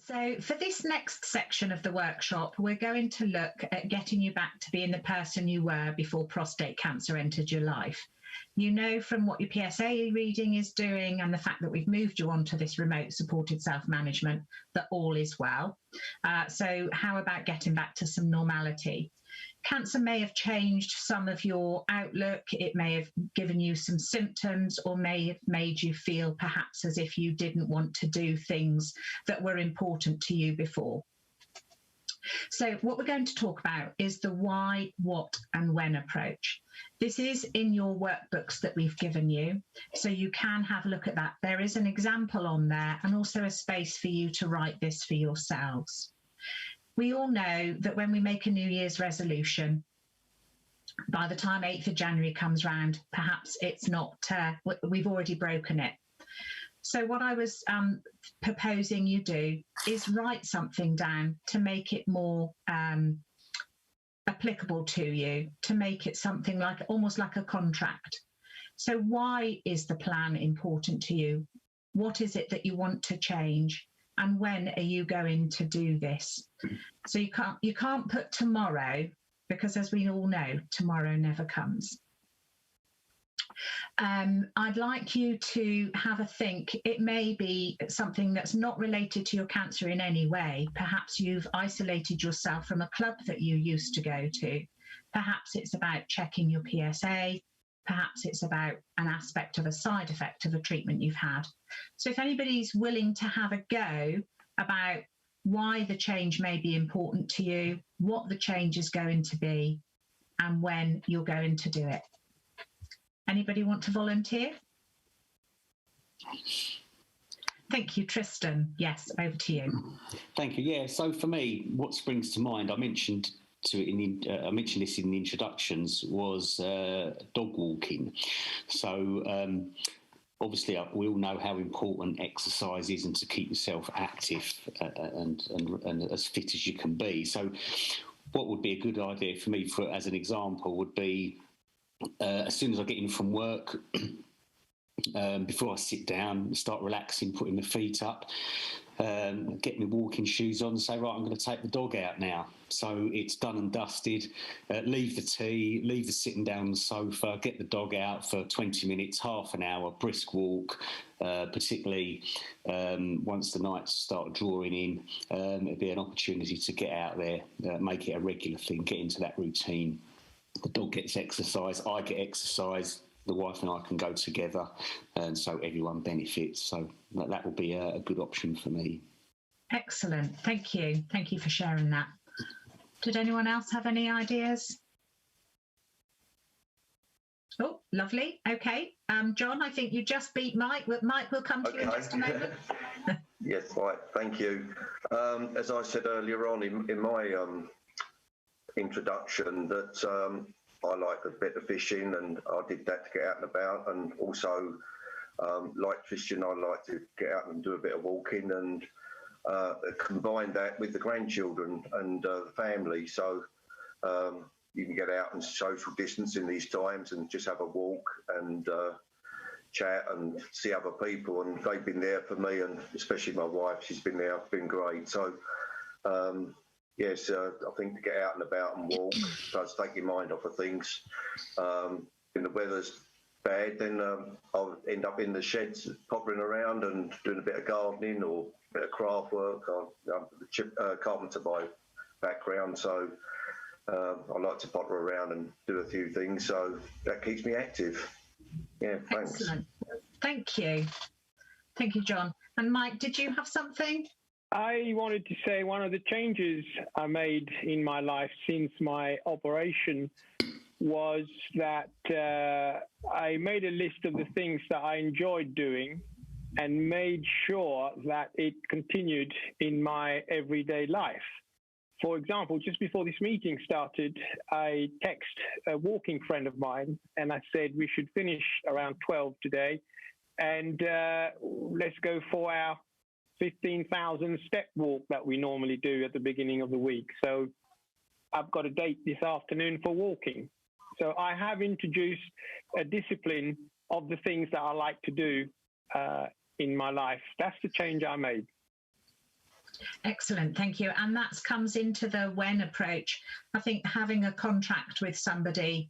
So for this next section of the workshop, we're going to look at getting you back to being the person you were before prostate cancer entered your life. You know from what your PSA reading is doing and the fact that we've moved you onto this remote supported self-management that all is well. So how about getting back to some normality? Cancer may have changed some of your outlook. It may have given you some symptoms or may have made you feel perhaps as if you didn't want to do things that were important to you before. So what we're going to talk about is the why, what, and when approach. This is in your workbooks that we've given you, so you can have a look at that. There is an example on there and also a space for you to write this for yourselves. We all know that when we make a New Year's resolution, by the time 8th of January comes round, perhaps it's not, we've already broken it. So what I was proposing you do is write something down to make it more applicable to you, to make it something like almost like a contract. So why is the plan important to you? What is it that you want to change? And when are you going to do this? So you can't put tomorrow, because as we all know, tomorrow never comes. I'd like you to have a think. It may be something that's not related to your cancer in any way. Perhaps you've isolated yourself from a club that you used to go to. Perhaps it's about checking your PSA. Perhaps it's about an aspect of a side effect of a treatment you've had. So if anybody's willing to have a go about why the change may be important to you, what the change is going to be, and when you're going to do it. Anybody want to volunteer? Thank you, Tristan. Yes, over to you. Thank you. Yeah, so for me, what springs to mind, I mentioned this in the introductions, was dog walking. So obviously we all know how important exercise is and to keep yourself active and as fit as you can be. So what would be a good idea for me, as an example, would be as soon as I get in from work, before I sit down, start relaxing, putting my feet up, get my walking shoes on and say, right, I'm going to take the dog out now. So it's done and dusted, leave the tea, leave the sitting down on the sofa, get the dog out for 20 minutes, half an hour, brisk walk, particularly once the nights start drawing in. It'd be an opportunity to get out there, make it a regular thing, get into that routine. The dog gets exercise, I get exercise, the wife and I can go together, and so everyone benefits. So that will be a good option for me. Excellent. Thank you. Thank you for sharing that. Did anyone else have any ideas? Oh, lovely. Okay. John, I think you just beat Mike. Mike will come to you in just a moment. Yes, right. Thank you. As I said earlier on in my introduction, that I like a bit of fishing, and I did that to get out and about, and also like Christian, I like to get out and do a bit of walking and combine that with the grandchildren and the family. So you can get out and social distance in these times and just have a walk and chat and see other people, and they've been there for me, and especially my wife, she's been there, been great. So yes, I think to get out and about and walk does take your mind off of things. When the weather's bad, then I'll end up in the sheds pottering around and doing a bit of gardening or a bit of craft work. I'm a carpenter by background, so I like to potter around and do a few things, so that keeps me active. Yeah, thanks. Excellent. Thank you. Thank you, John. And Mike, did you have something? I wanted to say one of the changes I made in my life since my operation was that I made a list of the things that I enjoyed doing and made sure that it continued in my everyday life. For example, just before this meeting started, I texted a walking friend of mine and I said we should finish around 12 today, and let's go for our 15,000 step walk that we normally do at the beginning of the week. So I've got a date this afternoon for walking. So I have introduced a discipline of the things that I like to do in my life. That's the change I made. Excellent, thank you. And that comes into the when approach. I think having a contract with somebody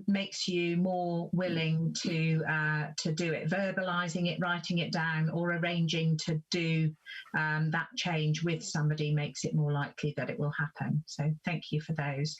makes you more willing to do it, verbalizing it, writing it down, or arranging to do that change with somebody makes it more likely that it will happen. So thank you for those.